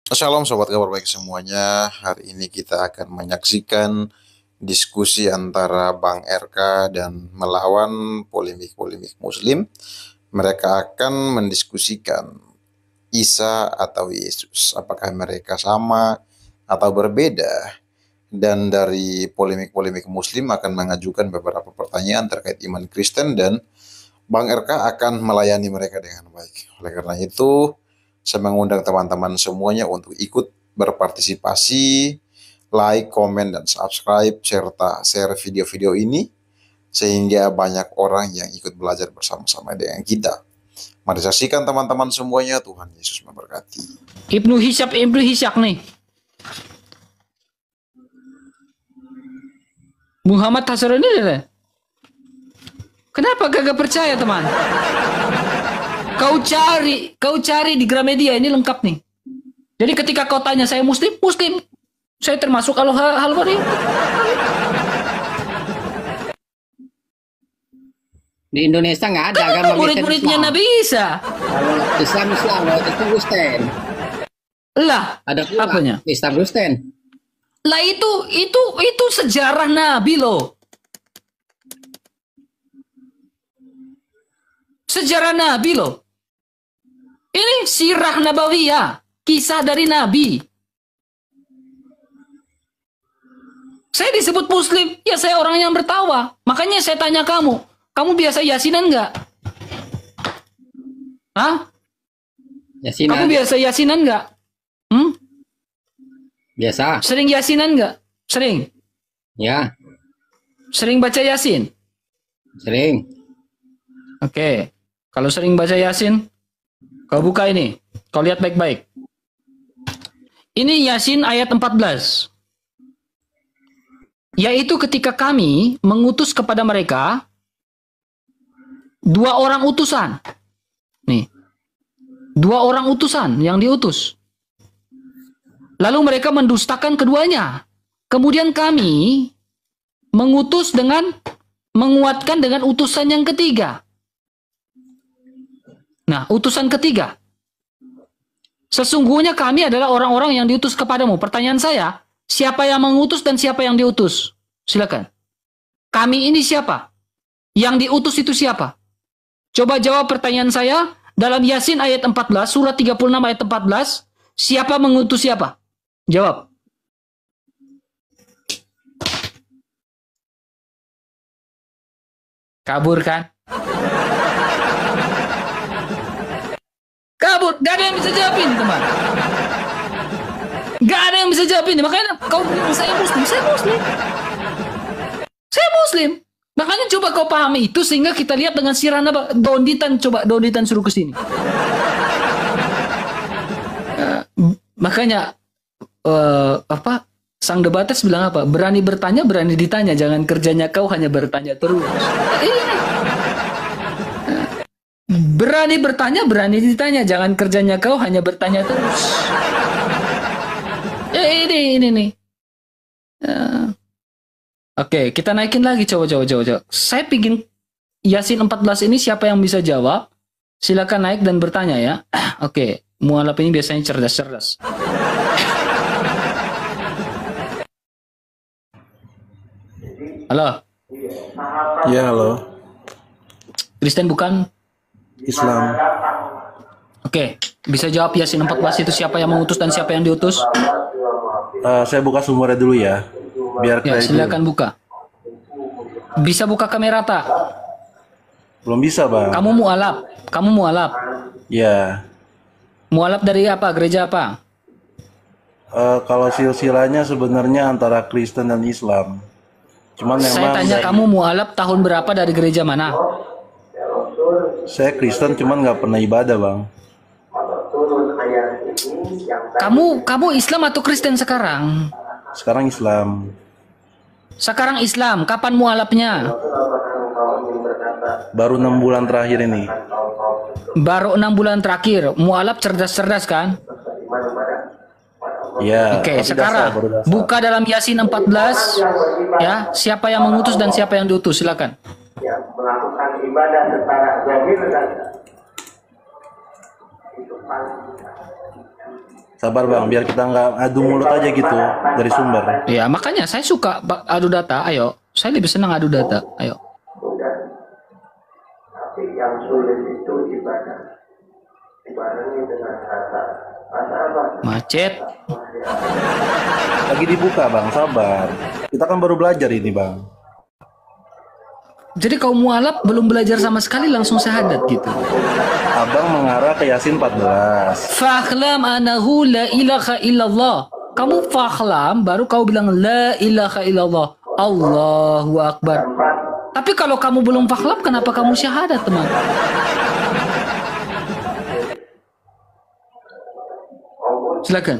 Shalom sobat kabar baik semuanya. Hari ini kita akan menyaksikan diskusi antara Bang RK dan melawan polemik-polemik Muslim. Mereka akan mendiskusikan Isa atau Yesus. Apakah mereka sama atau berbeda? Dan dari polemik-polemik Muslim akan mengajukan beberapa pertanyaan terkait iman Kristen dan Bang RK akan melayani mereka dengan baik. Oleh karena itu, saya mengundang teman-teman semuanya untuk ikut berpartisipasi, like, komen, dan subscribe, serta share video-video ini, sehingga banyak orang yang ikut belajar bersama-sama dengan kita. Mari saksikan teman-teman semuanya, Tuhan Yesus memberkati. Ibnu Hisyak nih. Muhammad Hasrani ada. Kenapa gak percaya teman? Kau cari di Gramedia ini lengkap nih. Jadi ketika kau tanya saya Muslim, saya termasuk kalau hal ini. Di Indonesia nggak ada agama murid-muridnya Nabi Isa. Kalau Islam waktu itu Kristen. Lah, ada pula apanya? Islam Kristen. Lah itu sejarah Nabi loh. Sejarah Nabi loh. Ini sirah Nabawiyah, kisah dari Nabi. Saya disebut Muslim, ya saya orang yang bertawa. Makanya saya tanya kamu biasa yasinan nggak? Hah? Yasinan. Kamu biasa yasinan nggak? Biasa. Sering yasinan nggak? Sering. Ya. Sering baca yasin? Sering. Oke. Kalau sering baca yasin, kau buka ini. Kau lihat baik-baik. Ini Yasin ayat 14. Yaitu ketika kami mengutus kepada mereka 2 orang utusan. Nih. 2 orang utusan yang diutus. Lalu mereka mendustakan keduanya. Kemudian kami mengutus dengan menguatkan dengan utusan yang ketiga. Nah, utusan ketiga. Sesungguhnya kami adalah orang-orang yang diutus kepadamu. Pertanyaan saya, siapa yang mengutus dan siapa yang diutus? Silakan. Kami ini siapa? Yang diutus itu siapa? Coba jawab pertanyaan saya. Dalam Yasin ayat 14, surat 36 ayat 14, siapa mengutus siapa? Jawab. Kabur kan? Kabur, gak ada yang bisa jawabin teman. Gak ada yang bisa jawabin. Makanya kau bilang saya Muslim. Saya Muslim. Makanya coba kau pahami itu sehingga kita lihat dengan sirah Nabi. Donitan suruh ke sini. Makanya sang debates bilang apa? Berani bertanya, berani ditanya. Jangan kerjanya kau hanya bertanya terus. Berani bertanya, berani ditanya. Jangan kerjanya kau hanya bertanya terus. Ini nih. Oke, kita naikin lagi. Coba. Saya pingin Yasin 14 ini siapa yang bisa jawab? Silakan naik dan bertanya ya. Oke, mualaf ini biasanya cerdas-cerdas. Halo. Ya, halo. Kristen bukan? Islam. Oke, bisa jawab Yasin 14 itu siapa yang mengutus dan siapa yang diutus? Saya buka sumbernya dulu ya, biar ya, silakan dulu. Buka. Bisa buka kamera tak? Belum bisa, Bang. Kamu mualaf? Ya. Mualaf dari apa? Gereja apa? Kalau silsilahnya sebenarnya antara Kristen dan Islam. Cuman saya tanya kamu mualaf tahun berapa dari gereja mana? Saya Kristen cuman nggak pernah ibadah, Bang. Kamu Islam atau Kristen sekarang? Sekarang Islam. Sekarang Islam. Kapan mualafnya? Baru 6 bulan terakhir ini. Baru 6 bulan terakhir. Mualaf cerdas-cerdas kan? Ya. Oke, sekarang dasar. Buka dalam Yasin 14 ya, siapa yang mengutus dan siapa yang diutus, silakan. Ya, melakukan ibadah secara zahir dan itu paling Sabar bang, biar kita nggak adu mulut aja gitu dari sumber. Ya, makanya saya suka adu data. Ayo, saya lebih senang adu data. Ayo. Tapi yang sulit itu ibadah. Dibarengi dengan rasa apa? Macet. Lagi dibuka bang, sabar. Kita kan baru belajar ini bang. Jadi kaum mualaf belum belajar sama sekali langsung syahadat gitu. Abang mengarah ke Yasin 14. Fahlam anahu la ilaha illallah. Kamu fahlam baru kau bilang la ilaha illallah. Allahu akbar. Tapi kalau kamu belum fahlam kenapa kamu syahadat, teman? Silakan.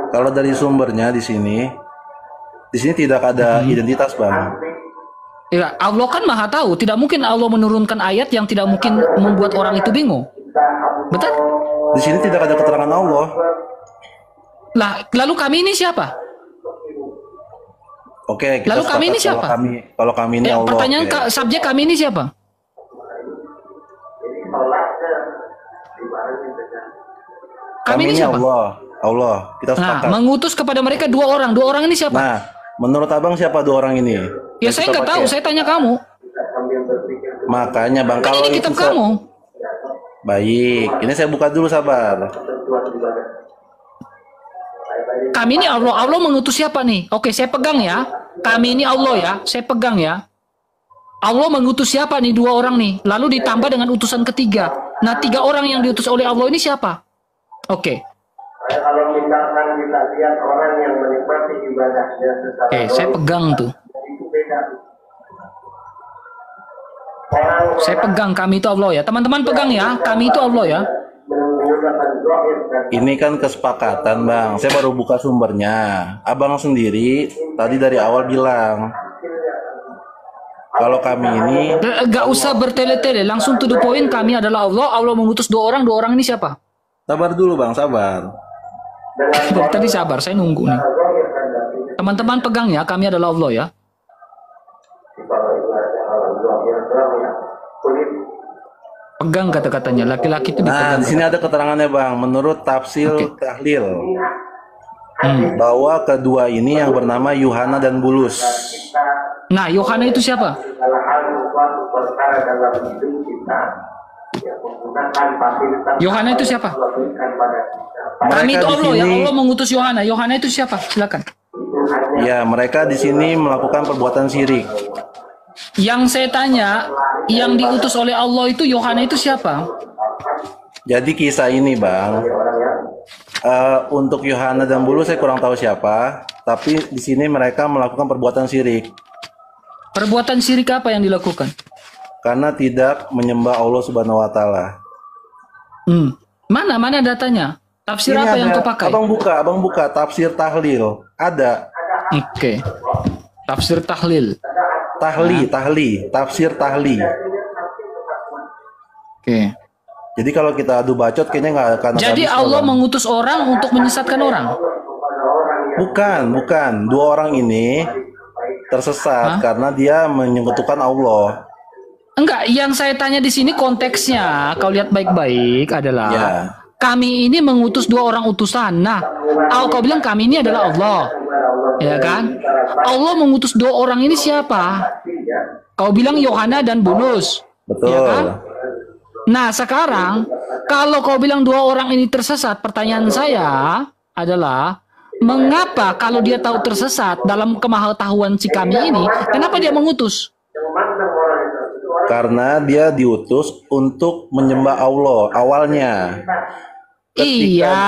Kalau dari sumbernya di sini tidak ada identitas bang. Ya, Allah kan maha tahu. Tidak mungkin Allah menurunkan ayat yang tidak mungkin membuat orang itu bingung. Betul? Di sini tidak ada keterangan Allah. Lah, lalu kami ini siapa? Oke, kita Lalu kami ini sepakat siapa? Kalau kami ini Allah. Pertanyaan oke. subjek kami ini siapa? Kami ini siapa? Allah. Kita Nah, sepakat. mengutus kepada mereka dua orang. Dua orang ini siapa? Nah, menurut abang siapa dua orang ini? Ya Yang saya kita nggak tahu. pakai. Saya tanya kamu. Makanya bang, Kan kalau ini kitab itu kamu. baik, ini saya buka dulu sabar. Kami ini Allah. Allah mengutus siapa nih? Oke, saya pegang ya. Kami ini Allah ya. Saya pegang ya. Allah mengutus siapa nih? Dua orang nih. Lalu ditambah dengan utusan ketiga. Nah, tiga orang yang diutus oleh Allah ini siapa? Oke. Kalau misalkan kita lihat orang yang menikmati ibadahnya secara Oke, saya pegang tuh. itu beda. Saya pegang kami itu Allah ya. Teman-teman pegang ya. Kami itu Allah ya. Menggunakan zahir dan Ini kan kesepakatan bang. Saya baru buka sumbernya. Abang sendiri tadi dari awal bilang kalau kami ini Gak usah bertele-tele. Langsung to the point. Kami adalah Allah. Allah mengutus dua orang. Dua orang ini siapa? sabar dulu bang, sabar. Dari tadi sabar. Saya nunggu nih. zahir dan batin. Teman-teman pegang ya. Kami adalah Allah ya. Di bawah ibadahnya Allah zahir zahir kulit. Pegang kata-katanya. Laki-laki itu Nah, dipegang. di sini ada keterangannya bang. Menurut tafsir Oke. tahlil Hmm. bahwa kedua ini yang bernama Yuhana dan Bulus. Nah, Yohana itu siapa? Kesalahan suatu perkara dalam hidup kita yang menggunakan fasilitas Yohana itu siapa? Allah berikan pada kita. Kami Mereka itu di Allah ya. sini- Allah mengutus Yohana. Yohana itu siapa? Silakan. Itu hanya Ya, mereka di sini melakukan perbuatan syirik. Yang saya tanya, yang diutus oleh Allah itu Yohana itu siapa? Jadi kisah ini bang, untuk Yohana dan Bulus saya kurang tahu siapa, tapi di sini mereka melakukan perbuatan syirik Perbuatan syirik apa yang dilakukan? karena tidak menyembah Allah Subhanahu Wa Taala. Mana datanya? Tafsir apa yang kau pakai? Abang buka tafsir tahlil. Ada Oke. Tafsir tahlil. tafsir tahli. Oke. Jadi kalau kita adu bacot kayaknya nggak akan. Jadi habis, Allah Bang. mengutus orang untuk menyesatkan orang. Bukan. Dua orang ini tersesat karena dia menyekutukan Allah. Enggak, yang saya tanya di sini konteksnya, kau lihat baik-baik adalah Ya. kami ini mengutus dua orang utusan. Nah, kau bilang kami ini adalah Allah. Ya kan? Allah mengutus dua orang ini siapa? Kau bilang Yohana dan Bulus. Betul. Ya kan? Nah, sekarang kalau kau bilang dua orang ini tersesat, pertanyaan saya adalah mengapa kalau dia tahu tersesat dalam kemahatauan si kami ini, kenapa dia mengutus? Karena dia diutus untuk menyembah Allah awalnya. Iya.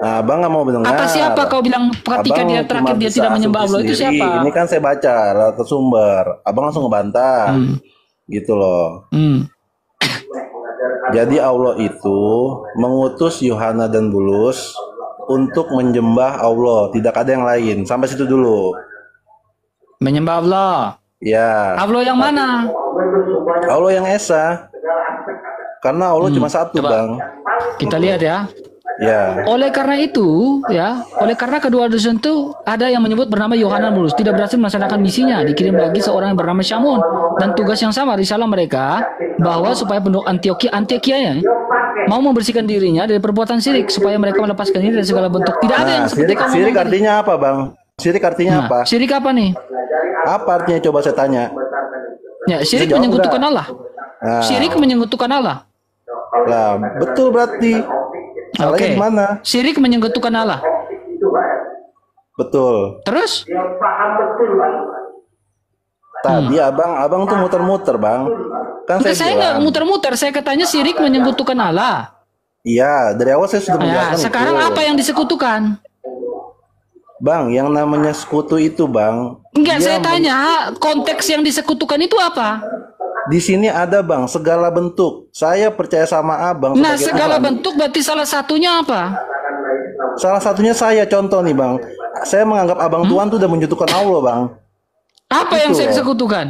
Nah, abang nggak mau mendengar. Kata siapa kau bilang ketika Abang dia terakhir cuma dia bisa tidak menyembah asumsi Allah itu sendiri. siapa? Ini kan saya baca lewat sumber. Abang langsung ngebantah. Gitu loh. Jadi Allah itu mengutus Yohana dan Bulus untuk menyembah Allah, tidak ada yang lain. Sampai situ dulu. Menyembah Allah. Ya. Allah yang mana? Allah yang esa. Karena Allah cuma satu, Coba. Bang. Kita lihat ya. Ya. Oleh karena itu, ya, oleh karena kedua dosen itu ada yang menyebut bernama Yohanan Bulus tidak berhasil melaksanakan misinya, dikirim lagi seorang yang bernama Syamun dan tugas yang sama risalah mereka bahwa supaya penduduk Antioquia ya, mau membersihkan dirinya dari perbuatan syirik supaya mereka melepaskan diri dari segala bentuk. Tidak ada yang seperti kamu Syirik ngomong tadi. artinya apa, Bang? Syirik artinya Nah, apa? syirik apa nih? Apa artinya coba saya tanya? Ya, syirik Bisa jawab menyekutukan nggak? Allah. Nah, Syirik menyekutukan Allah. lah, betul berarti. Salahnya Oke. di mana? Syirik menyekutukan Allah. Betul. Terus? Tadi abang tuh muter-muter, Bang. Kan Enggak, saya nggak bilang. muter-muter. Saya katanya syirik menyekutukan Allah. Iya, dari awal saya sudah Ya, menjelaskan sekarang itu. apa yang disekutukan? Bang, yang namanya sekutu itu, Bang. Enggak, dia saya tanya konteks yang disekutukan itu apa? Di sini ada, Bang, segala bentuk. Saya percaya sama Abang Nah, sebagai segala Tuhan. bentuk berarti salah satunya apa? Salah satunya saya contoh nih, Bang. Saya menganggap Abang Tuhan tuh udah menyekutukan Allah, Bang. Apa yang Itu saya loh. sekutukan?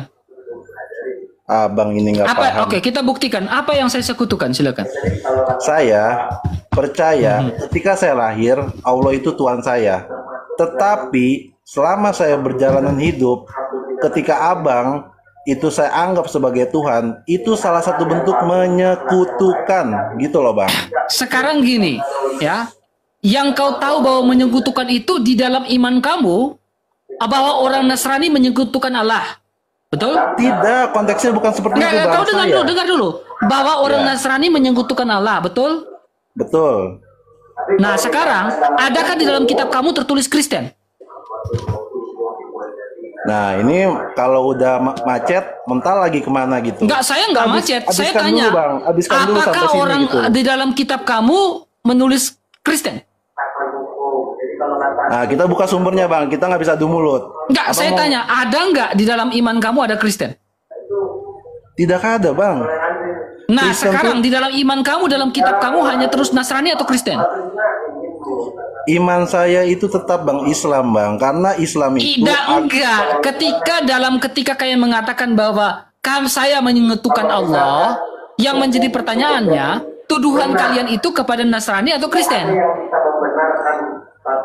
Abang ini nggak Apa? paham. Oke, kita buktikan. Apa yang saya sekutukan? Silakan. Saya percaya ketika saya lahir, Allah itu Tuhan saya. Tetapi selama saya berjalanan hidup, ketika Abang itu saya anggap sebagai Tuhan, itu salah satu bentuk menyekutukan, gitu loh, Bang. Sekarang gini, ya. Yang kau tahu bahwa menyekutukan itu di dalam iman kamu, bahwa orang Nasrani menyekutukan Allah. Betul? Tidak, konteksnya bukan seperti itu, Enggak, Bang. kau dengar Saya. dulu, dengar dulu. Bahwa orang Ya. Nasrani menyekutukan Allah, betul? Betul. Nah, sekarang, adakah di dalam kitab kamu tertulis Kristen? Nah, ini kalau udah macet, mental lagi kemana gitu. Enggak, saya enggak Habis- macet. Saya habiskan tanya, dulu, Bang. Habiskan dulu sampai apakah sini orang gitu. di dalam kitab kamu menulis Kristen? Nah, kita buka sumbernya, Bang. Kita nggak bisa adu mulut. Enggak, Abang saya mau- tanya, ada enggak di dalam iman kamu ada Kristen? Tidak ada, Bang. Nah, Kristen sekarang di dalam iman kamu, dalam kitab kamu hanya terus Nasrani atau Kristen? Iman saya itu tetap, Bang, Islam, Bang. Karena Islam itu Tidak, enggak. Ketika kalian mengatakan bahwa saya menyekutukan Allah, yang menjadi pertanyaannya, tuduhan kalian itu kepada Nasrani atau Kristen?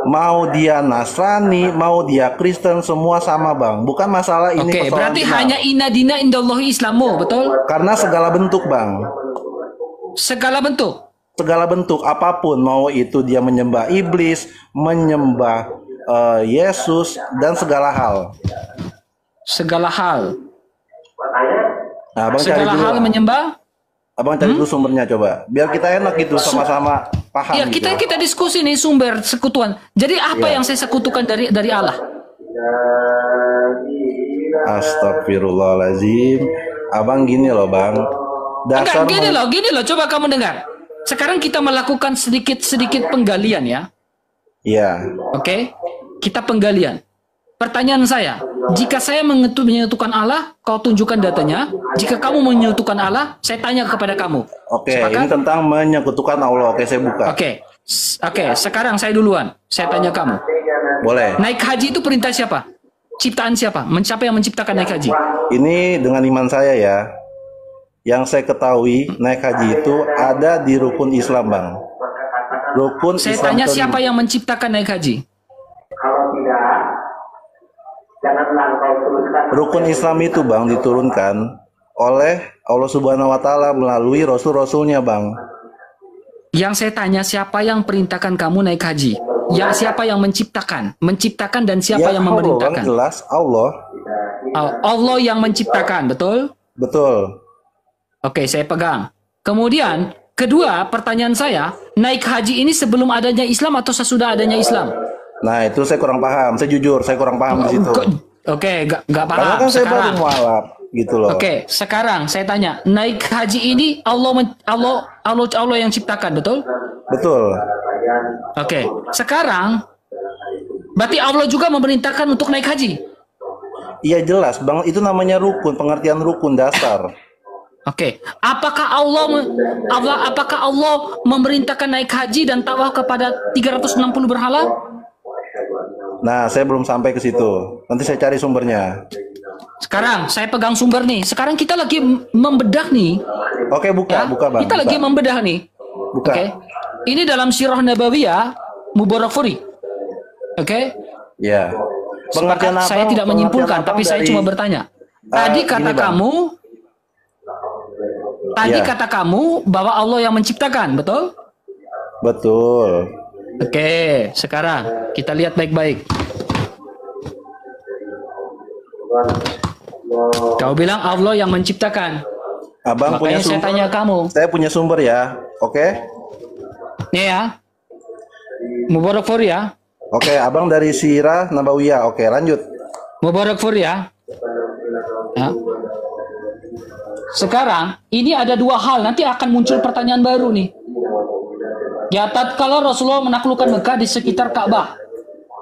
mau dia Nasrani, mau dia Kristen, semua sama, Bang. Bukan masalah ini Oke, persoalan berarti final. hanya inadina indallahi islamu, betul? Karena segala bentuk, Bang. Segala bentuk. Segala bentuk apapun, mau itu dia menyembah iblis, menyembah Yesus, dan segala hal. Segala hal. Nah, Abang cari Segala dulu. hal menyembah. Abang cari dulu sumbernya coba. Biar kita enak gitu, sama-sama paham Ya, gitu. kita diskusi nih sumber sekutuan. Jadi apa yang saya sekutukan dari Allah? Astagfirullahaladzim. Abang gini loh, Bang. Enggak, Dasar gini loh, coba kamu dengar. Sekarang kita melakukan sedikit penggalian ya. Iya. Oke? Kita penggalian. Pertanyaan saya, jika saya menyekutukan Allah, kau tunjukkan datanya. Jika kamu menyekutukan Allah, saya tanya kepada kamu. Oke, Sepakat? ini tentang menyekutukan Allah. Oke, saya buka. Oke, sekarang saya duluan. Saya tanya kamu. Boleh. Naik haji itu perintah siapa? Ciptaan siapa? Siapa yang menciptakan naik haji? Ini dengan iman saya ya. Yang saya ketahui, naik haji itu ada di rukun Islam, Bang. Rukun Saya Islam tanya kelima. siapa yang menciptakan naik haji? Kalau tidak, janganlah engkau teruskan. Rukun Islam itu, Bang, diturunkan oleh Allah Subhanahu wa taala melalui rasul-rasulnya, Bang. Yang saya tanya siapa yang perintahkan kamu naik haji? Siapa yang menciptakan? Menciptakan dan siapa yang Allah, Bang, memerintahkan? jelas Allah. Allah yang menciptakan, betul? Betul. Oke, saya pegang. Kemudian, kedua pertanyaan saya, naik haji ini sebelum adanya Islam atau sesudah adanya Islam? Nah, itu saya kurang paham. Saya jujur, saya kurang paham di situ. Oke, nggak Karena paham. kan saya baru Sekarang, mualaf gitu loh. oke, sekarang saya tanya, naik haji ini Allah yang ciptakan, betul? Betul. Oke, sekarang berarti Allah juga memerintahkan untuk naik haji. Iya jelas, Bang, itu namanya rukun, pengertian rukun dasar. Oke, apakah Allah memerintahkan naik haji dan tawaf kepada 360 berhala? Nah, saya belum sampai ke situ. Nanti saya cari sumbernya. Sekarang saya pegang sumber nih. Sekarang kita lagi membedah nih. Oke, buka, Ya, buka, Bang. kita buka. lagi membedah nih. Buka. Oke. ini dalam Sirah Nabawiyah Mubarakfuri. Oke? Ya. Pengertian Sepakat, saya abang- tidak menyimpulkan, pengertian tapi abang saya dari- cuma bertanya. Tadi gini, kata Bang. kamu, Ya. kata kamu bahwa Allah yang menciptakan, betul? Betul. Oke, sekarang kita lihat baik-baik. Kau bilang Allah yang menciptakan. Abang punya Makanya saya sumber. tanya kamu. Saya punya sumber ya. Oke? Nih ya. Mubarakfuri ya. Oke, abang dari Sirah Nabawiyah. Oke, lanjut. Mubarakfuri ya. Ya. Sekarang ini ada dua hal, nanti akan muncul pertanyaan baru nih. Ya, tatkala Rasulullah menaklukkan Mekah di sekitar Ka'bah,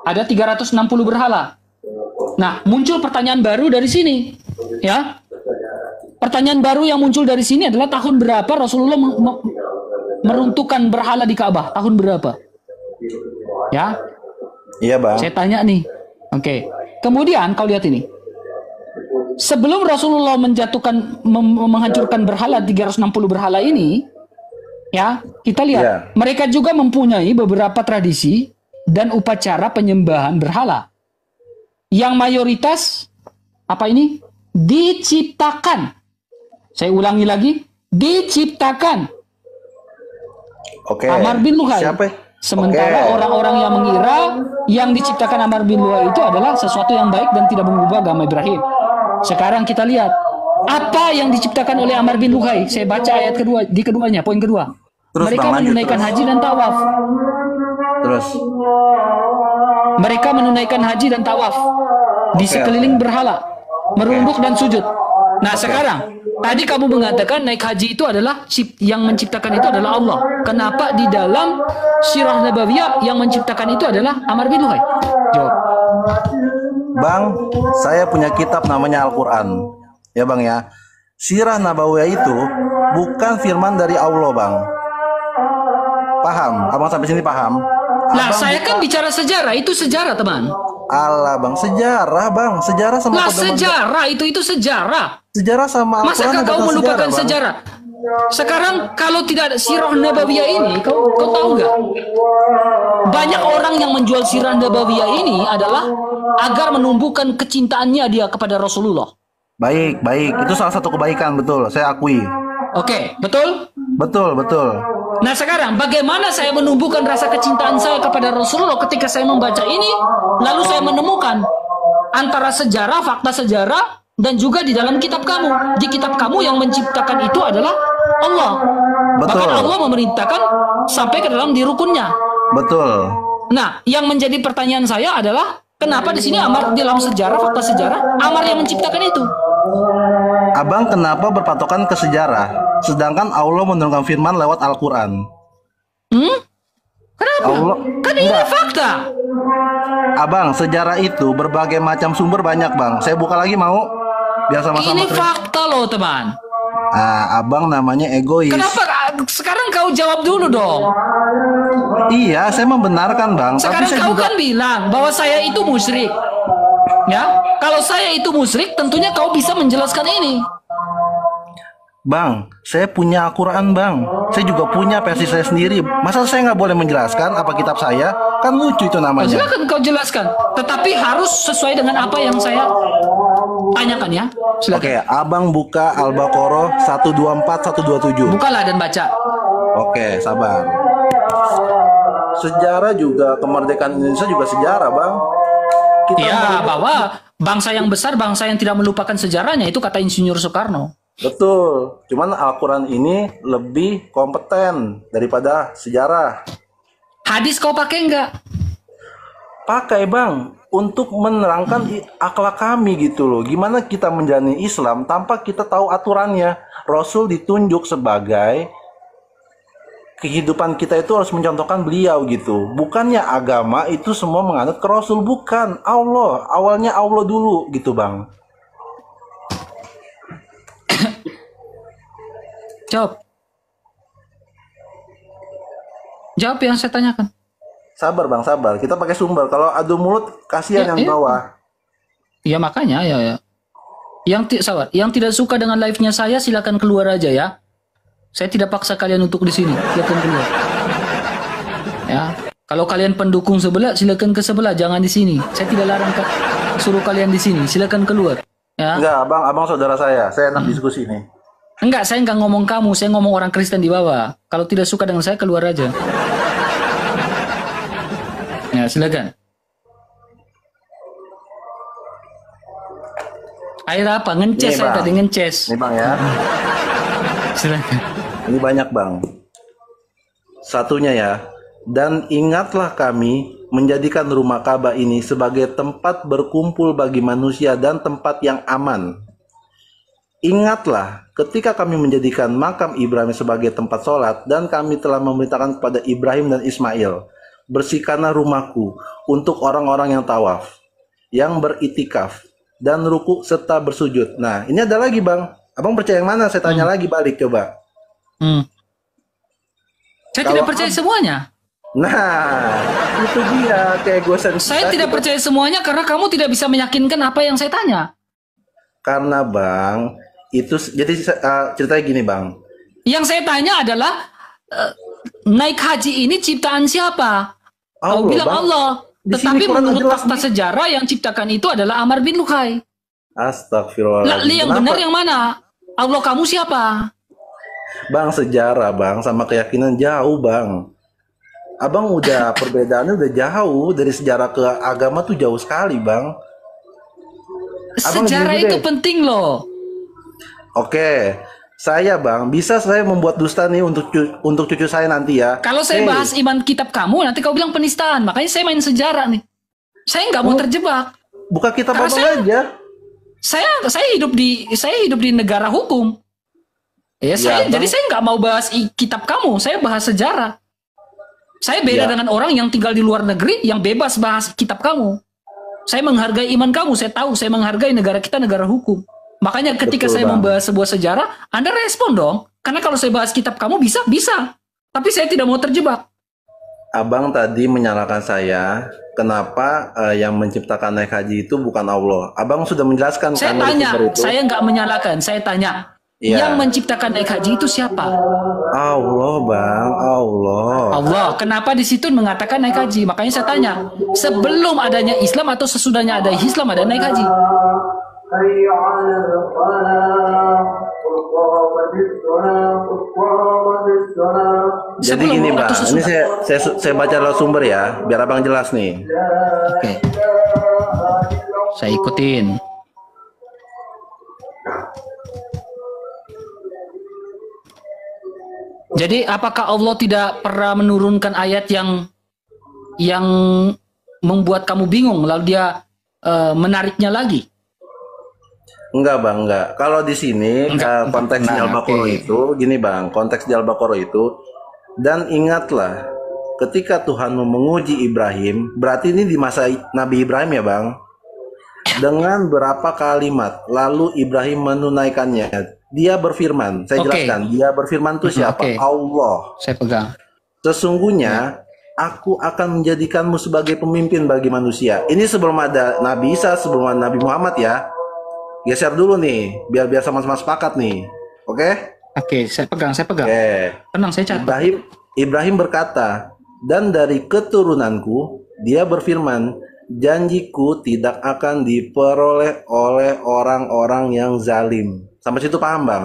ada 360 berhala. Nah, muncul pertanyaan baru dari sini. Ya. Pertanyaan baru yang muncul dari sini adalah tahun berapa Rasulullah meruntuhkan berhala di Ka'bah? Tahun berapa? Ya. Iya, Bang. Saya tanya nih. Oke. Kemudian kau lihat ini. Sebelum Rasulullah menghancurkan berhala 360 berhala ini, ya, kita lihat Ya. mereka juga mempunyai beberapa tradisi dan upacara penyembahan berhala. Yang mayoritas apa ini? Diciptakan. Saya ulangi lagi, diciptakan. Oke. Amar bin Luhai. Siapa? Sementara Oke. orang-orang yang mengira yang diciptakan Amar bin Luhai itu adalah sesuatu yang baik dan tidak mengubah agama Ibrahim. Sekarang kita lihat apa yang diciptakan oleh Amar bin Luhai. Saya baca ayat kedua di keduanya, poin kedua. Terus, Mereka Bang, lanjut, menunaikan terus. haji dan tawaf. Terus. Mereka menunaikan haji dan tawaf di Oke. sekeliling berhala, merunduk dan sujud. Nah, sekarang tadi kamu mengatakan naik haji itu adalah yang menciptakan itu adalah Allah. Kenapa di dalam Sirah Nabawiyah yang menciptakan itu adalah Amar bin Luhai? Jawab. Bang, saya punya kitab namanya Al-Quran. Ya, Bang ya. Sirah Nabawiyah itu bukan firman dari Allah, Bang. Paham? Abang sampai sini paham? Nah, Abang saya kan bicara sejarah, itu sejarah, teman. Allah, Bang. Sejarah, Bang. Sejarah sama Nah, pedoman- sejarah itu sejarah. Sejarah sama Al-Quran. Masakah ada kau tentang melupakan Bang. sejarah? Sekarang kalau tidak ada Sirah Nabawiyah ini, kau tahu nggak? Banyak orang yang menjual Sirah Nabawiyah ini adalah agar menumbuhkan kecintaannya dia kepada Rasulullah. Baik, baik. Itu salah satu kebaikan, betul. Saya akui. Oke, betul? Betul, betul. Nah, sekarang bagaimana saya menumbuhkan rasa kecintaan saya kepada Rasulullah ketika saya membaca ini, lalu saya menemukan antara sejarah, fakta sejarah, dan juga di dalam kitab kamu. Di kitab kamu yang menciptakan itu adalah Allah. Betul. Bahkan Allah memerintahkan sampai ke dalam di rukunnya. Betul. Nah, yang menjadi pertanyaan saya adalah kenapa di sini Amar di dalam sejarah, fakta sejarah, Amar yang menciptakan itu? Abang kenapa berpatokan ke sejarah? Sedangkan Allah menurunkan firman lewat Al-Quran. Kenapa? Allah, Kan ini fakta. Abang, sejarah itu berbagai macam sumber banyak, Bang. Saya buka lagi mau? Biar sama-sama. Ini fakta loh, teman. Ah, abang namanya egois. Kenapa? Sekarang kau jawab dulu dong. Iya, saya membenarkan, Bang. Sekarang saya kau juga kan bilang bahwa saya itu musyrik. Ya, kalau saya itu musyrik, tentunya kau bisa menjelaskan ini. Bang, saya punya Al-Quran, Bang. Saya juga punya versi saya sendiri. Masa saya nggak boleh menjelaskan apa kitab saya? Kan lucu itu Oh, namanya. silakan kau jelaskan. Tetapi harus sesuai dengan apa yang saya tanyakan ya. Silakan. Oke, abang buka Al-Baqarah 124, 127. Bukalah dan baca. Oke, sabar. Sejarah juga, kemerdekaan Indonesia juga sejarah, Bang. Kita Ya, bahwa bangsa yang besar, bangsa yang tidak melupakan sejarahnya, itu kata Insinyur Soekarno. Betul. Cuman Al-Quran ini lebih kompeten daripada sejarah. Hadis kau pakai enggak? Pakai, Bang, untuk menerangkan akhlak kami gitu loh. Gimana kita menjalani Islam tanpa kita tahu aturannya. Rasul ditunjuk sebagai kehidupan kita itu harus mencontohkan beliau gitu. Bukannya agama itu semua menganut ke Rasul, bukan. Allah, awalnya Allah dulu gitu, Bang. Jawab. Jawab yang saya tanyakan. Sabar, Bang, sabar. Kita pakai sumber. Kalau adu mulut kasihan Ya, yang ya. bawah. Ya makanya ya. Sabar, yang tidak suka dengan live-nya saya silakan keluar aja ya. Saya tidak paksa kalian untuk di sini. Silakan keluar. Kalau kalian pendukung sebelah, silakan ke sebelah, jangan di sini. Saya tidak larang suruh kalian di sini, silakan keluar. Ya. Enggak, abang saudara saya enak diskusi nih. Enggak, saya enggak ngomong kamu, saya ngomong orang Kristen di bawah. Kalau tidak suka dengan saya, keluar aja. Ya, silakan. Air apa? Ngences Nih, saya Bang. tadi, ngences. Nih bang ya, Silakan. ini banyak bang. Satunya ya, dan ingatlah kami menjadikan rumah Ka'bah ini sebagai tempat berkumpul bagi manusia dan tempat yang aman. Ingatlah ketika kami menjadikan makam Ibrahim sebagai tempat sholat dan kami telah memerintahkan kepada Ibrahim dan Ismail, bersihkanlah rumahku untuk orang-orang yang tawaf, yang beritikaf, dan ruku serta bersujud. Nah, ini ada lagi bang. Abang percaya yang mana? Saya tanya lagi balik coba. Saya tidak percaya semuanya. Nah, itu dia keegoisan. Saya tidak percaya semuanya karena kamu tidak bisa meyakinkan apa yang saya tanya. Karena bang, itu jadi ceritanya gini bang. Yang saya tanya adalah naik haji ini ciptaan siapa? Kau bilang Bang. Allah. Di Tetapi sini Quran menurut jelas fakta nih. sejarah yang ciptakan itu adalah Amr bin Luhai. Astagfirullahaladzim. Yang Kenapa? benar yang mana? Allah kamu siapa? Bang, sejarah bang sama keyakinan jauh bang. Abang udah perbedaannya udah jauh dari sejarah ke agama tuh jauh sekali bang. Abang Sejarah gini itu deh. penting loh. Oke, saya bang bisa saya membuat dusta nih untuk cucu saya nanti ya. Kalau saya Hey, bahas iman kitab kamu, nanti kau bilang penistaan. Makanya saya main sejarah nih. Saya nggak mau terjebak. buka kitab Karena abang saya- aja. Saya hidup di negara hukum. Ya, jadi Bang. saya nggak mau bahas kitab kamu. Saya bahas sejarah. Saya beda Ya. dengan orang yang tinggal di luar negeri yang bebas bahas kitab kamu. Saya menghargai iman kamu. Saya tahu saya menghargai negara kita negara hukum. Makanya ketika Betul, saya Bang. membahas sebuah sejarah, Anda respon dong. Karena kalau saya bahas kitab kamu bisa. Tapi saya tidak mau terjebak. Abang tadi menyalahkan saya. Kenapa yang menciptakan naik haji itu bukan Allah? Abang sudah menjelaskan Saya kan dari tanya, sumber itu. saya nggak menyalahkan. Saya tanya, Iya. yang menciptakan naik haji itu siapa? Allah bang, Allah. Allah. Kenapa di situ mengatakan naik haji? Makanya saya tanya, sebelum adanya Islam atau sesudahnya ada Islam ada naik haji? حي على الفلاح قد قامت الصلاة قد قامت الصلاة Jadi Sebelum gini atau bang, ini sesudah? saya baca lewat sumber ya, biar abang jelas nih. Oke. Saya ikutin. Jadi apakah Allah tidak pernah menurunkan ayat yang membuat kamu bingung lalu dia menariknya lagi? Enggak bang, enggak. Kalau di sini Enggak, konteks di enggak, Al-Baqarah oke. itu, gini bang, konteks di Al-Baqarah itu, dan ingatlah ketika Tuhan menguji Ibrahim, berarti ini di masa Nabi Ibrahim ya bang, dengan berapa kalimat, lalu Ibrahim menunaikannya. Dia berfirman, saya Oke. jelaskan, dia berfirman itu siapa? Oke. Allah. Saya pegang. Sesungguhnya aku akan menjadikanmu sebagai pemimpin bagi manusia. Ini sebelum ada Nabi Isa, sebelum ada Nabi Muhammad ya. Geser dulu nih, biar sama-sama sepakat nih. Oke? Oke, saya pegang. Oke. Tenang, saya catat. Ibrahim berkata, dan dari keturunanku, dia berfirman, janjiku tidak akan diperoleh oleh orang-orang yang zalim. Sampai situ paham bang?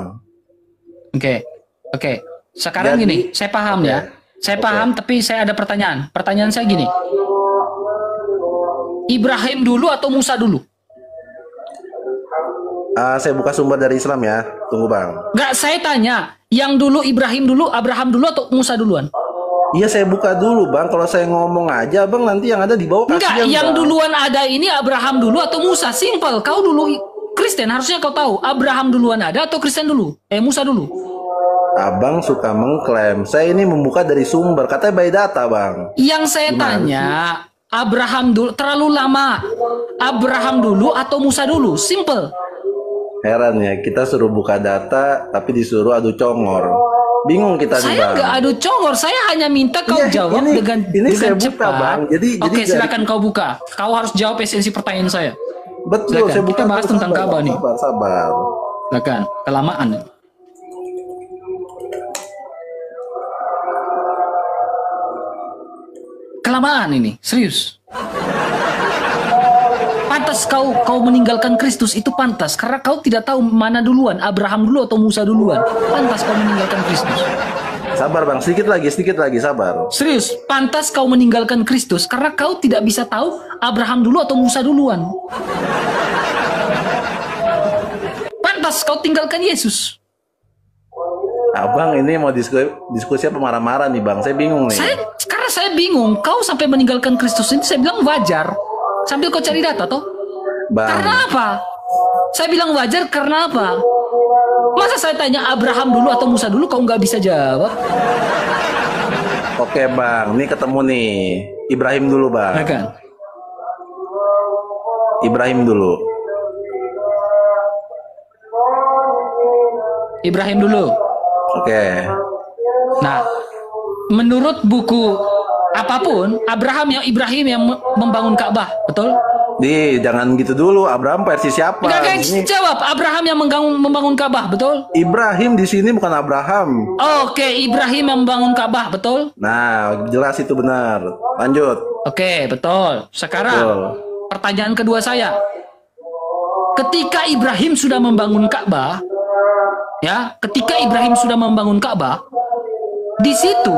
Oke. Sekarang Jadi- gini, saya paham ya. Saya Oke. paham, tapi saya ada pertanyaan. Pertanyaan saya gini. Ibrahim dulu atau Musa dulu? Saya buka sumber dari Islam ya. Tunggu bang. Enggak, saya tanya. Yang dulu Ibrahim dulu, Abraham dulu atau Musa duluan? Iya saya buka dulu bang. Kalau saya ngomong aja bang, nanti yang ada di bawah Enggak, kasihan yang bang. duluan ada ini Abraham dulu atau Musa? Simple. Kau dulu Kristen, harusnya kau tahu. Abraham duluan ada atau Kristen dulu? Musa dulu. Abang suka mengklaim. Saya ini membuka dari sumber. Katanya by data bang. Yang saya tanya, Abraham dulu terlalu lama. Abraham dulu atau Musa dulu? Simple. Heran ya, kita suruh buka data, tapi disuruh adu congor. Bingung kita nih Saya bang. nggak adu congor, saya hanya minta kau Iya, jawab ini dengan saya buka, cepat. Bang. Jadi Oke, dari- silakan kau buka. Kau harus jawab esensi pertanyaan saya. Betul, Silakan. saya buka. Kita bahas dulu, tentang sabar, Ka'bah nih. Sabar. Silakan. Kelamaan. kelamaan ini, serius. Pantas kau meninggalkan Kristus itu pantas karena kau tidak tahu mana duluan, Abraham dulu atau Musa duluan. Pantas kau meninggalkan Kristus. Sabar bang, sedikit lagi, sabar. Serius, pantas kau meninggalkan Kristus karena kau tidak bisa tahu Abraham dulu atau Musa duluan. Pantas kau tinggalkan Yesus. Abang ini mau diskusi apa marah-marah nih bang? Saya bingung nih. Karena saya bingung, kau sampai meninggalkan Kristus ini, saya bilang wajar. Sambil kau cari data toh. Bang. Karena apa? Saya bilang wajar karena apa? Masa saya tanya Abraham dulu atau Musa dulu, kau nggak bisa jawab? Oke bang, ini ketemu nih. Ibrahim dulu bang. Ya kan? Ibrahim dulu. Ibrahim dulu. Oke. Nah, menurut buku apapun, Ibrahim yang membangun Ka'bah, betul? Jangan gitu dulu. Abraham versi siapa? Enggak, guys, Ini jawab. Abraham yang membangun Ka'bah, betul? Ibrahim di sini bukan Abraham. Oke, Ibrahim yang membangun Ka'bah, betul? Nah, jelas itu benar. Lanjut. Oke, betul. Sekarang, Betul. pertanyaan kedua saya. Ketika Ibrahim sudah membangun Ka'bah, di situ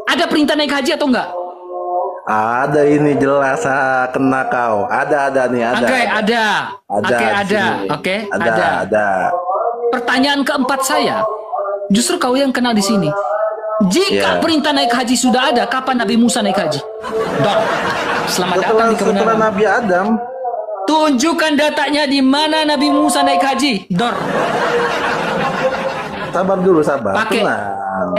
ada perintah naik haji atau enggak? Ada ini jelas kena kau. Ada nih, ada. Oke, ada. Ada. Pertanyaan keempat saya, justru kau yang kena di sini. Jika perintah naik haji sudah ada, kapan Nabi Musa naik haji? Dor. Selamat datang di Setelah kebenaran. Nabi Adam. Tunjukkan datanya di mana Nabi Musa naik haji. Dor. Sabar dulu, sabar. Pakai. Tenang.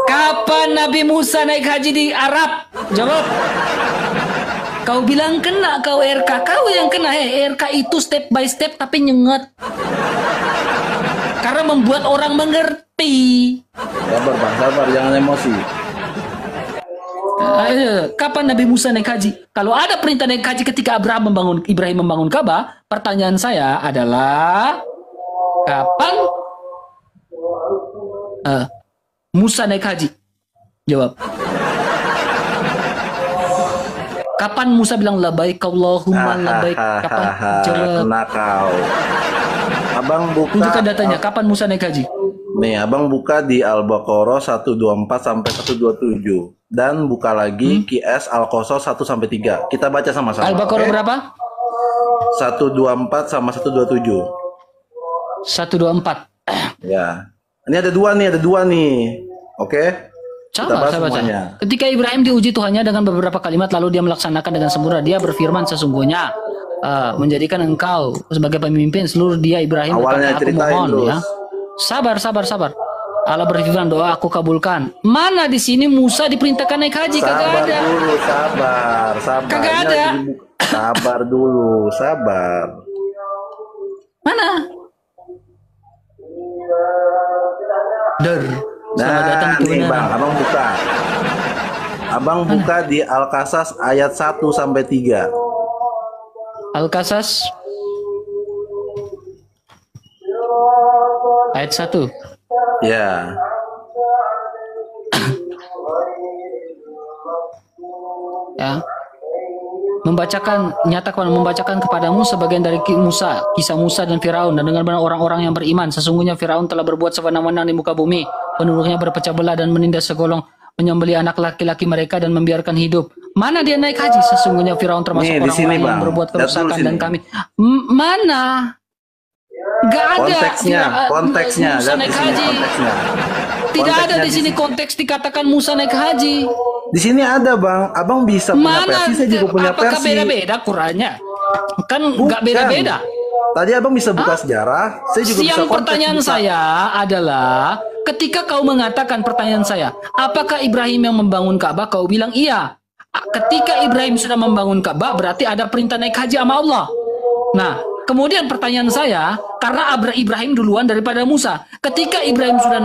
Kapan Nabi Musa naik haji di Arab? Jawab. Kau bilang kena, kau RK. Kau yang kena. RK itu step by step tapi nyengat. Karena membuat orang mengerti. Sabar bang, sabar. Jangan emosi. Kapan Nabi Musa naik haji? Kalau ada perintah naik haji ketika Ibrahim membangun Ka'bah, pertanyaan saya adalah kapan Musa naik haji? Jawab. Kapan Musa bilang labaik Allahumma labaik? Kapan? Jawab. Kena kau. Abang buka. Tunjukkan datanya. Kapan Musa naik haji? Nih, abang buka di Al-Baqarah 124 sampai 127 dan buka lagi QS Al-Qasas 1 sampai 3. Kita baca sama-sama. Al-Baqarah berapa? 124 sama 127. 124. Ya. Ini ada dua nih. Oke? Kita bahas Coba. semuanya. Ketika Ibrahim diuji Tuhannya dengan beberapa kalimat, lalu dia melaksanakan dengan sempurna. Dia berfirman, sesungguhnya menjadikan engkau sebagai pemimpin seluruh dia Ibrahim. Awalnya aku ceritain mohon terus. ya. Sabar. Allah berfirman, doa aku kabulkan. Mana di sini Musa diperintahkan naik haji? Kagak Sabar ada. dulu, sabar. Kagak Ini ada. lagi sabar dulu, sabar. Mana? Selamat datang di nih kebenaran. bang, abang buka. Abang buka di Al-Qasas ayat 1 sampai 3. Al-Qasas ayat 1. Ya. Ya. Membacakan kepadamu sebagian dari kisah Musa dan Firaun, dan dengan benar orang-orang yang beriman. Sesungguhnya Firaun telah berbuat sewenang-wenang di muka bumi, penduduknya berpecah belah dan menindas segolong, menyembelih anak laki-laki mereka dan membiarkan hidup. Mana dia naik haji? Sesungguhnya Firaun termasuk Nih, di sini, orang-orang yang Bang. berbuat kerusakan Lihat dulu dan sini. kami. Mana? Gak ada. Konteksnya, Musa lihat di naik sini haji. konteksnya. Tidak ada Konteksnya di sini konteks dikatakan Musa naik haji. Di sini ada bang, abang bisa punya Mana? versi, saya juga punya Apakah versi. beda-beda Qurannya? Kan Bukan. nggak beda-beda. Tadi abang bisa buka sejarah, saya juga bisa Yang konteks pertanyaan buka. saya adalah, ketika kau mengatakan pertanyaan saya, apakah Ibrahim yang membangun Ka'bah? Kau bilang iya. Ketika Ibrahim sudah membangun Ka'bah, berarti ada perintah naik haji sama Allah. Nah, kemudian pertanyaan saya, karena Ibrahim duluan daripada Musa. Ketika Ibrahim sudah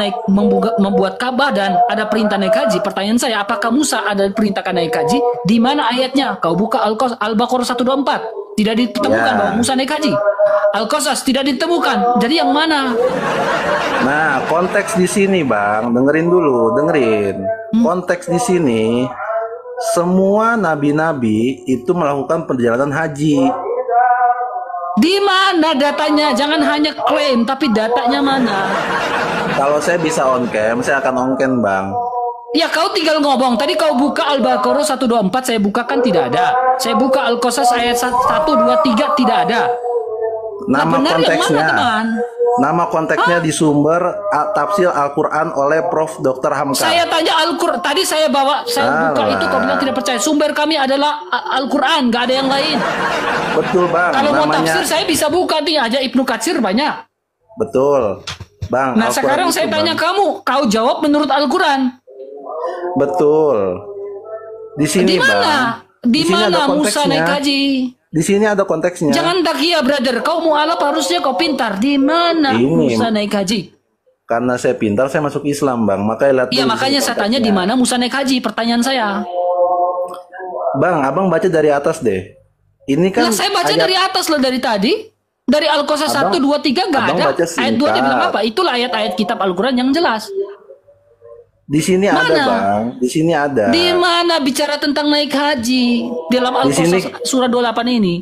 membuat Ka'bah dan ada perintah naik haji, pertanyaan saya, apakah Musa ada perintahkan naik haji? Di mana ayatnya? Kau buka Al-Baqarah 124. Tidak ditemukan Ya. bahwa Musa naik haji. Al-Qasas tidak ditemukan. Jadi yang mana? Nah, konteks di sini, Bang, dengerin dulu, dengerin. Konteks di sini, semua nabi-nabi itu melakukan perjalanan haji. Di mana datanya? Jangan hanya klaim, tapi datanya mana? Kalau saya bisa on cam, saya akan on cam, Bang. Ya kau tinggal ngomong. Tadi kau buka Al-Baqarah 124, saya bukakan tidak ada. Saya buka Al-Qasas ayat 123 tidak ada. Nah, Nama benar yang konteksnya, mana, teman? nama konteksnya di sumber tafsir Al-Quran oleh Prof. Dr. Hamka. Saya tanya Al-Qur'an. Tadi saya bawa, saya buka Alah. itu, kau bilang tidak percaya. Sumber kami adalah Al-Qur'an, nggak ada yang lain. Betul, Bang. Kalau mau Namanya tafsir saya bisa buka nih, aja Ibnu Katsir banyak. betul, Bang. Nah Al-Quran sekarang itu, saya tanya Bang. kamu, kau jawab menurut Al-Quran. Betul. Di Di sini, mana? Bang. Di sini ada mana Musa konteksnya. naik haji? Di sini ada konteksnya. Jangan takia, brother. Kau mualaf harusnya kau pintar. Di mana Ini. Musa naik haji? Karena saya pintar, saya masuk Islam, Bang. Makanya lihat Iya dulu makanya di saya sini tanya di konteksnya. mana Musa naik haji. Pertanyaan saya. Bang, abang baca dari atas deh. Ini kan Lah saya baca ayat- dari atas loh dari tadi. Dari Al-Qasas 1, 2, 3 nggak abang ada. baca Ayat 2 dia bilang singkat. apa? Itulah ayat-ayat kitab Al-Quran yang jelas. di sini ada, Mana? Bang. Di sini ada. Di mana bicara tentang naik haji? Dalam sini- Al-Qasas surah 28 ini.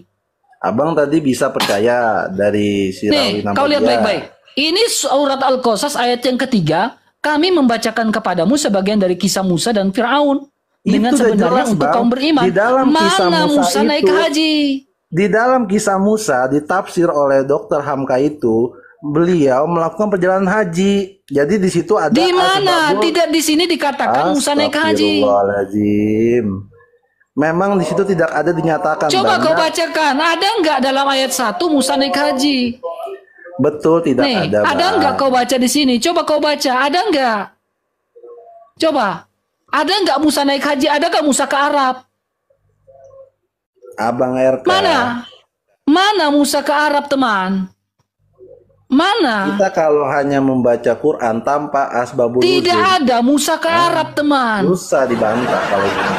Abang tadi bisa percaya dari si Nih, Rawi kau lihat Nabadia. baik-baik. Ini surat Al-Qasas ayat yang ketiga. Kami membacakan kepadamu sebagian dari kisah Musa dan Fir'aun. Dengan Itu udah sebenarnya jelas, untuk Bang. kaum beriman. Di dalam kisah Mana Musa Musa naik itu- haji? Di dalam kisah Musa ditafsir oleh Dr. Hamka itu, beliau melakukan perjalanan haji. Jadi di situ ada Di mana? asbabul- Tidak di sini dikatakan Musa naik haji. Astagfirullahaladzim. Memang di situ tidak ada dinyatakan. Coba Bang. kau bacakan. Ada nggak dalam ayat 1 Musa naik haji? Betul tidak Nih, ada. ada Bang. nggak kau baca di sini? Coba kau baca. Ada nggak? Coba. Ada nggak Musa naik haji? Ada nggak Musa ke Arab? Abang RK. Mana? Mana Musa ke Arab, teman? Mana? Kita kalau hanya membaca Quran tanpa asbabul Tidak wujud, ada Musa ke Arab, teman. susah dibantah kalau gitu.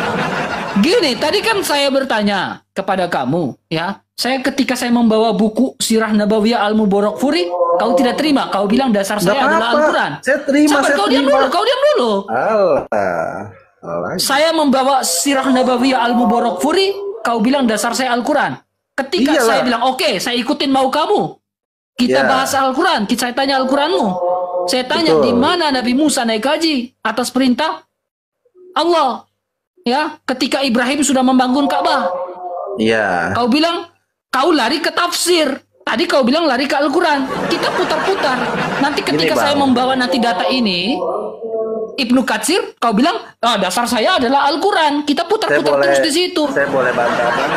Gini, tadi kan saya bertanya kepada kamu, ya. Saya ketika saya membawa buku Sirah Nabawiyah Al-Mubarakfuri, kau tidak terima. Kau bilang dasar Nggak saya adalah apa-apa. Al-Quran. Saya terima, Sabar, saya kau diam terima. dulu, kau diam dulu. Alah. Saya membawa Sirah Nabawiyah Al-Mubarakfuri, kau bilang dasar saya Al-Quran. Ketika Iyalah. saya bilang, oke, saya ikutin mau kamu. Kita Ya. bahas Al-Quran, saya tanya Al-Quranmu. Saya tanya, Betul. di mana Nabi Musa naik haji? Atas perintah Allah. Ya, ketika Ibrahim sudah membangun Ka'bah. Iya. Kau bilang, kau lari ke tafsir. Tadi kau bilang lari ke Al-Quran. Kita putar-putar. Nanti ketika Bang. saya membawa nanti data ini, Ibnu Katsir, kau bilang, dasar saya adalah Al-Quran. Kita Saya putar-putar boleh, terus di situ. saya boleh bantah, Bang?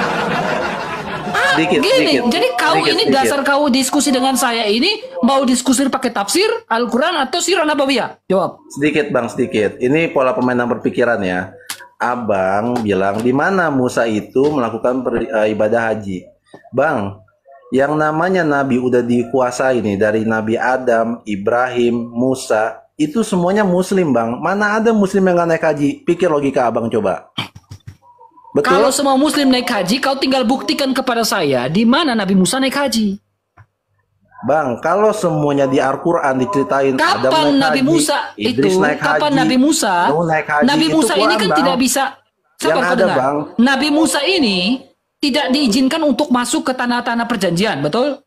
Sedikit, Gini, sedikit. jadi kau Sedikit, ini sedikit. dasar kau diskusi dengan saya ini, mau diskusi pakai tafsir, Al-Quran atau Sirah Nabawiyah? Jawab. Sedikit, Bang, sedikit. Ini pola permainan berpikiran ya. Abang bilang di mana Musa itu melakukan ibadah haji. Bang, yang namanya Nabi udah dikuasai nih dari Nabi Adam, Ibrahim, Musa, itu semuanya Muslim, Bang. Mana ada Muslim yang nggak naik haji? Pikir logika Abang coba. Betul? Kalau semua Muslim naik haji, kau tinggal buktikan kepada saya di mana Nabi Musa naik haji. Bang, kalau semuanya di Al-Quran diceritain Adam Kapan naik Nabi haji, Musa Idris itu? naik Kapan haji, Nabi Musa? Nuh naik haji, Nabi itu Musa ini Quran, kan Bang. tidak bisa. Sabar, Yang kau ada, dengar. Bang. Nabi Musa ini tidak diizinkan untuk masuk ke tanah-tanah perjanjian, betul?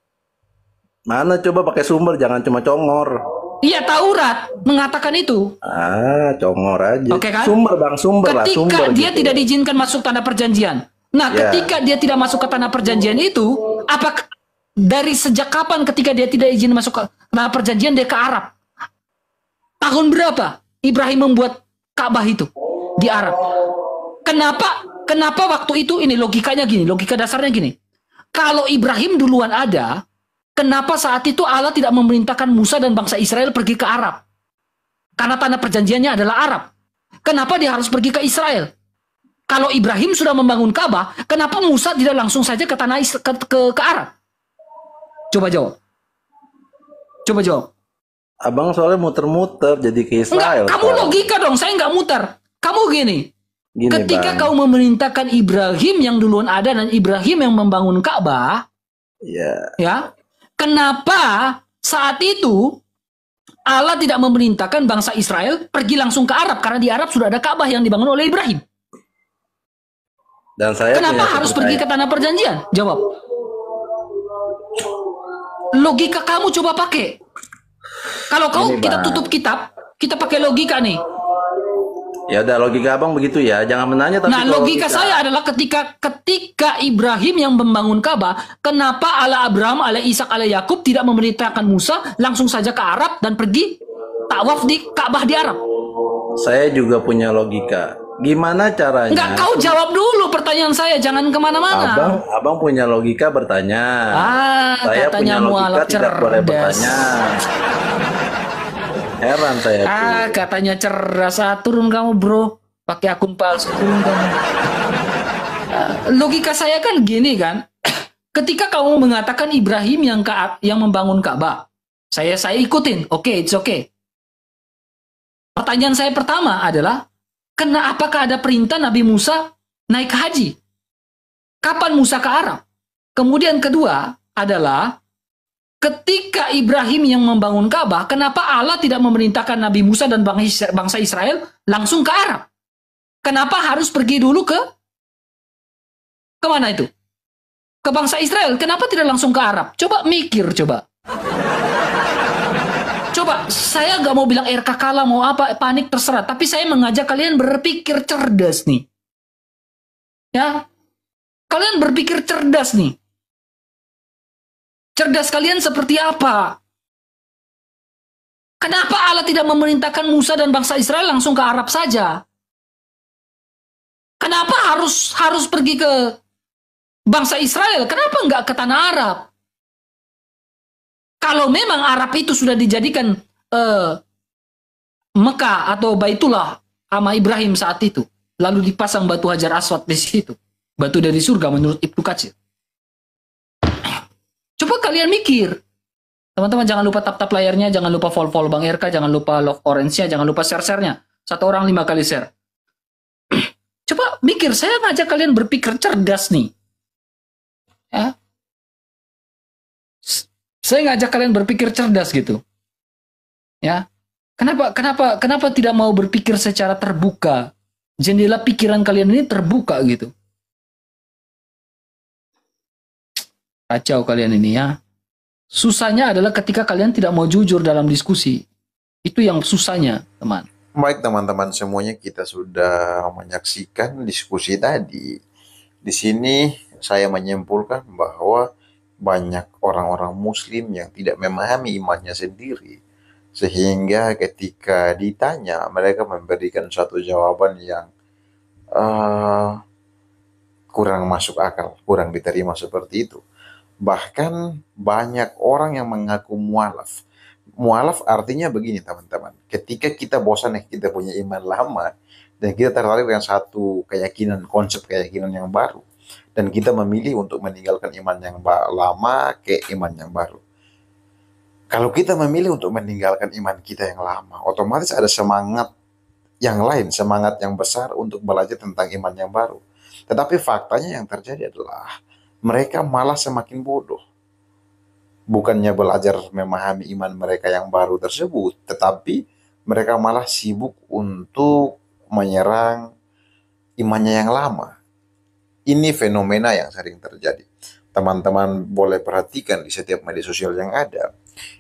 Mana coba pakai sumber, jangan cuma congor. Iya, Taurat mengatakan itu. Ah, congor aja. Oke kan? Sumber, Bang, sumber lah, Ketika sumber dia gitu. tidak diizinkan masuk tanah perjanjian. Nah, Ya. ketika dia tidak masuk ke tanah perjanjian itu, apakah dari sejak kapan ketika dia tidak izin masuk ke tanah perjanjian dia ke Arab? Tahun berapa Ibrahim membuat Ka'bah itu di Arab? Kenapa? Kenapa waktu itu ini logikanya gini, logika dasarnya gini. Kalau Ibrahim duluan ada, kenapa saat itu Allah tidak memerintahkan Musa dan bangsa Israel pergi ke Arab? Karena tanah perjanjiannya adalah Arab. Kenapa dia harus pergi ke Israel? Kalau Ibrahim sudah membangun Ka'bah, kenapa Musa tidak langsung saja ke tanah ke Arab? Coba jawab. Coba jawab. Abang soalnya muter-muter jadi ke Enggak, Israel. kamu sekarang. logika dong, saya nggak muter. Kamu gini, Gini Ketika Bang, kau memerintahkan Ibrahim yang duluan ada dan Ibrahim yang membangun Ka'bah, ya ya, kenapa saat itu Allah tidak memerintahkan bangsa Israel pergi langsung ke Arab karena di Arab sudah ada Ka'bah yang dibangun oleh Ibrahim. dan saya Kenapa punya harus pergi ke tanah perjanjian? Jawab. Logika kamu coba pakai. Kalau Gini, kita Bang. tutup kitab, kita pakai logika nih. Ya udah, logika abang begitu ya. Jangan menanya tapi Nah, kalau logika saya adalah ketika Ibrahim yang membangun Ka'bah, kenapa ala Abraham, ala Ishak, ala Yakub tidak memerintahkan Musa langsung saja ke Arab dan pergi tawaf di Ka'bah di Arab? saya juga punya logika. Gimana caranya? Enggak, kau jawab dulu pertanyaan saya, jangan kemana-mana. Abang punya logika bertanya. Saya Katanya punya logika mualaf tidak boleh cerdas. bertanya. Heran saya tuh. Katanya cerdas. Turun kamu bro, pakai akun palsu, turun kamu. Logika saya kan gini kan, ketika kamu mengatakan Ibrahim yang membangun Ka'bah, saya ikutin, oke, it's okay. Pertanyaan saya pertama adalah, apakah ada perintah Nabi Musa naik haji? Kapan Musa ke Arab? Kemudian kedua adalah, ketika Ibrahim yang membangun Ka'bah, kenapa Allah tidak memerintahkan Nabi Musa dan bangsa Israel langsung ke Arab? Kenapa harus pergi dulu ke mana itu? Ke bangsa Israel. Kenapa tidak langsung ke Arab? Coba mikir, coba. Coba, saya nggak mau bilang RK kalah, mau apa, panik terserah. Tapi saya mengajak kalian berpikir cerdas nih. Ya, kalian berpikir cerdas nih. Cerdas kalian seperti apa? Kenapa Allah tidak memerintahkan Musa dan bangsa Israel langsung ke Arab saja? Kenapa harus pergi ke bangsa Israel? Kenapa nggak ke tanah Arab? Kalau memang Arab itu sudah dijadikan Mekah atau Baitullah sama Ibrahim saat itu, lalu dipasang batu Hajar Aswad di situ, batu dari surga menurut Ibnu Katsir. Coba kalian mikir, teman-teman, jangan lupa tap-tap layarnya, jangan lupa follow Bang RK, jangan lupa love orange-nya, jangan lupa share-nya. 1 orang 5 kali share. Coba mikir, saya ngajak kalian berpikir cerdas nih. Ya. Saya ngajak kalian berpikir cerdas gitu. Ya. Kenapa tidak mau berpikir secara terbuka? Jendela pikiran kalian ini terbuka gitu. Kacau kalian ini ya. Susahnya adalah ketika kalian tidak mau jujur dalam diskusi. Itu yang susahnya, teman. Baik teman-teman semuanya, kita sudah menyaksikan diskusi tadi. Di sini saya menyimpulkan bahwa banyak orang-orang muslim yang tidak memahami imannya sendiri. Sehingga ketika ditanya, mereka memberikan suatu jawaban yang kurang masuk akal, kurang diterima seperti itu. Bahkan banyak orang yang mengaku mualaf. Mualaf artinya begini teman-teman, ketika kita bosan kita punya iman lama, dan kita tertarik dengan satu keyakinan, konsep keyakinan yang baru, dan kita memilih untuk meninggalkan iman yang lama ke iman yang baru. Kalau kita memilih untuk meninggalkan iman kita yang lama, otomatis ada semangat yang lain, semangat yang besar untuk belajar tentang iman yang baru. Tetapi faktanya yang terjadi adalah mereka malah semakin bodoh. Bukannya belajar memahami iman mereka yang baru tersebut, tetapi mereka malah sibuk untuk menyerang imannya yang lama. Ini fenomena yang sering terjadi. Teman-teman boleh perhatikan di setiap media sosial yang ada,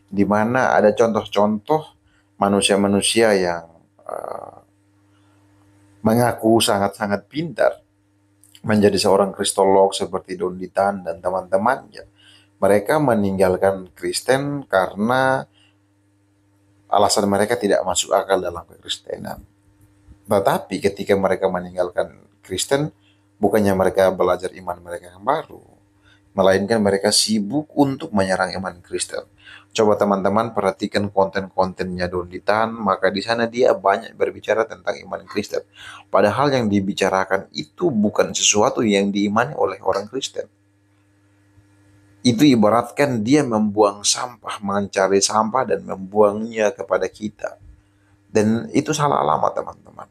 di mana ada contoh-contoh manusia-manusia yang mengaku sangat-sangat pintar, menjadi seorang kristolog seperti Don Ditan dan teman-temannya. Mereka meninggalkan Kristen karena alasan mereka tidak masuk akal dalam kekristenan. Tetapi ketika mereka meninggalkan Kristen, bukannya mereka belajar iman mereka yang baru, melainkan mereka sibuk untuk menyerang iman Kristen. Coba teman-teman perhatikan konten-kontennya Don Ditan, maka di sana dia banyak berbicara tentang iman Kristen. Padahal yang dibicarakan itu bukan sesuatu yang diimani oleh orang Kristen. Itu ibaratkan dia membuang sampah, mencari sampah dan membuangnya kepada kita. Dan itu salah alamat teman-teman.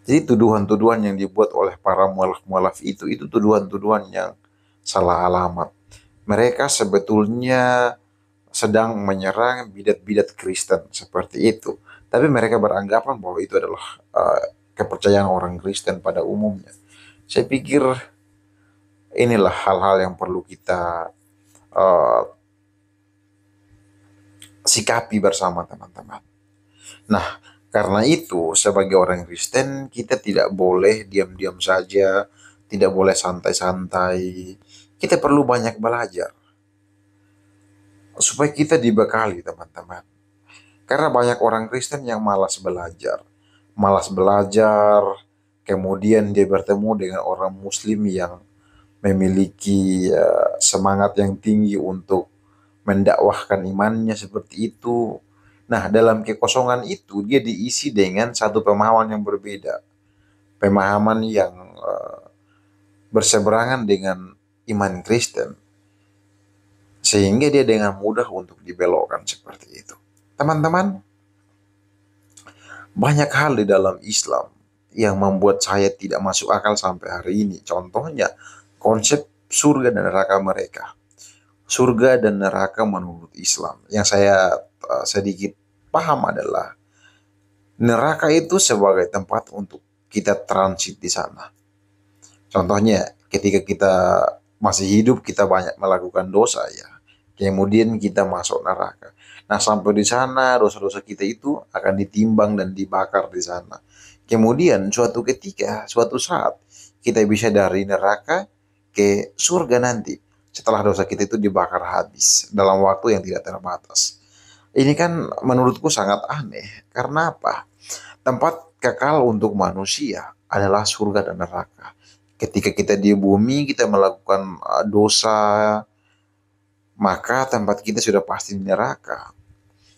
Jadi tuduhan-tuduhan yang dibuat oleh para mualaf-mualaf itu tuduhan-tuduhan yang salah alamat. Mereka sebetulnya sedang menyerang bidat-bidat Kristen seperti itu. Tapi mereka beranggapan bahwa itu adalah kepercayaan orang Kristen pada umumnya. Saya pikir inilah hal-hal yang perlu kita uh, sikapi bersama teman-teman. Nah, karena itu sebagai orang Kristen kita tidak boleh diam-diam saja, tidak boleh santai-santai. Kita perlu banyak belajar supaya kita dibekali teman-teman. Karena banyak orang Kristen yang malas belajar. Malas belajar, kemudian dia bertemu dengan orang Muslim yang memiliki semangat yang tinggi untuk mendakwahkan imannya seperti itu. Nah, dalam kekosongan itu dia diisi dengan satu pemahaman yang berbeda. Pemahaman yang berseberangan dengan iman Kristen. Sehingga dia dengan mudah untuk dibelokkan seperti itu. Teman-teman, banyak hal di dalam Islam yang membuat saya tidak masuk akal sampai hari ini. Contohnya, konsep surga dan neraka mereka. Surga dan neraka menurut Islam. Yang saya sedikit paham adalah neraka itu sebagai tempat untuk kita transit di sana. Contohnya, ketika kita masih hidup, kita banyak melakukan dosa ya. Kemudian kita masuk neraka. Nah, sampai di sana dosa-dosa kita itu akan ditimbang dan dibakar di sana. Kemudian suatu ketika, suatu saat kita bisa dari neraka ke surga nanti setelah dosa kita itu dibakar habis dalam waktu yang tidak terbatas. Ini kan menurutku sangat aneh. Karena apa? Tempat kekal untuk manusia adalah surga dan neraka. Ketika kita di bumi, kita melakukan dosa, maka tempat kita sudah pasti di neraka.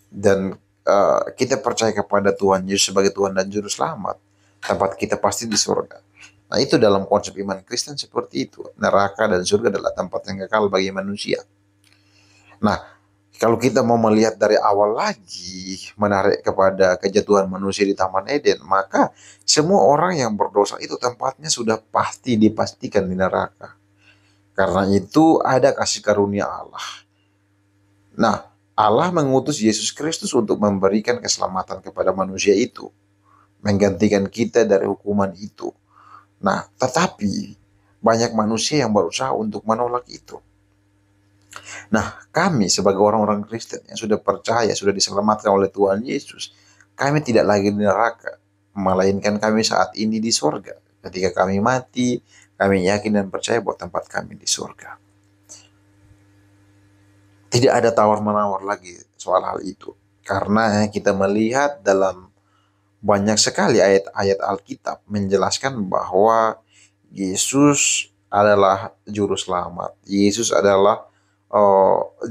Dan kita percaya kepada Tuhan Yesus sebagai Tuhan dan Juru Selamat, tempat kita pasti di surga. Nah, itu dalam konsep iman Kristen seperti itu. Neraka dan surga adalah tempat yang kekal bagi manusia. Nah, kalau kita mau melihat dari awal lagi, menarik kepada kejatuhan manusia di Taman Eden, maka semua orang yang berdosa itu tempatnya sudah pasti dipastikan di neraka. Karena itu ada kasih karunia Allah. Nah, Allah mengutus Yesus Kristus untuk memberikan keselamatan kepada manusia itu. Menggantikan kita dari hukuman itu. Nah, tetapi banyak manusia yang berusaha untuk menolak itu. Nah, kami sebagai orang-orang Kristen yang sudah percaya, sudah diselamatkan oleh Tuhan Yesus, kami tidak lagi di neraka, melainkan kami saat ini di surga. Ketika kami mati, kami yakin dan percaya bahwa tempat kami di surga. Tidak ada tawar-menawar lagi soal hal itu. Karena kita melihat dalam banyak sekali ayat-ayat Alkitab menjelaskan bahwa Yesus adalah juru selamat. Yesus adalah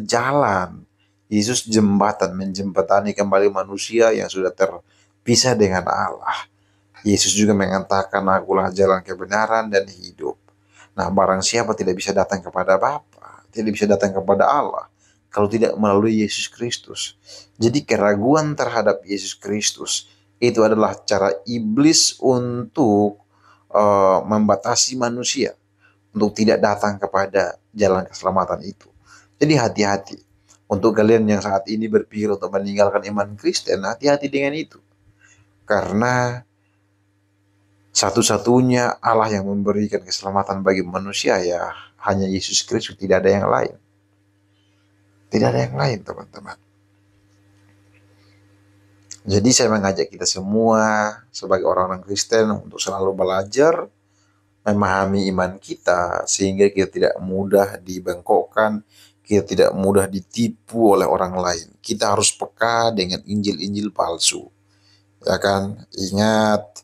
jalan. Yesus jembatan, menjembatani kembali manusia yang sudah terpisah dengan Allah. Yesus juga mengatakan, akulah jalan kebenaran dan hidup. Nah, barang siapa tidak bisa datang kepada Bapa, tidak bisa datang kepada Allah, kalau tidak melalui Yesus Kristus. Jadi keraguan terhadap Yesus Kristus itu adalah cara iblis untuk membatasi manusia untuk tidak datang kepada jalan keselamatan itu. Jadi hati-hati. Untuk kalian yang saat ini berpikir untuk meninggalkan iman Kristen, hati-hati dengan itu. Karena satu-satunya Allah yang memberikan keselamatan bagi manusia ya hanya Yesus Kristus, tidak ada yang lain. Tidak ada yang lain, teman-teman. Jadi saya mengajak kita semua sebagai orang-orang Kristen untuk selalu belajar memahami iman kita sehingga kita tidak mudah dibengkokkan, kita tidak mudah ditipu oleh orang lain. Kita harus peka dengan Injil-Injil palsu. Ya kan? Ingat,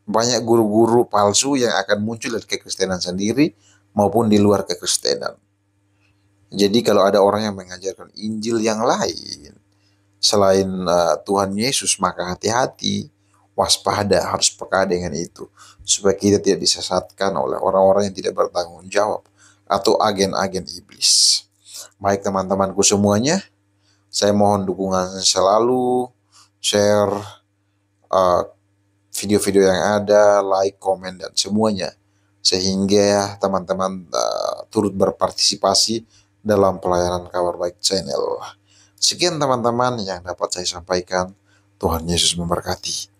banyak guru-guru palsu yang akan muncul dari kekristenan sendiri maupun di luar kekristenan. Jadi kalau ada orang yang mengajarkan Injil yang lain selain Tuhan Yesus, maka hati-hati, waspada, harus peka dengan itu supaya kita tidak disesatkan oleh orang-orang yang tidak bertanggung jawab atau agen-agen iblis. Baik teman-temanku semuanya, saya mohon dukungan selalu, share video-video yang ada, like, komen, dan semuanya. Sehingga teman-teman turut berpartisipasi dalam pelayanan Kabar Baik Channel. Sekian teman-teman yang dapat saya sampaikan. Tuhan Yesus memberkati.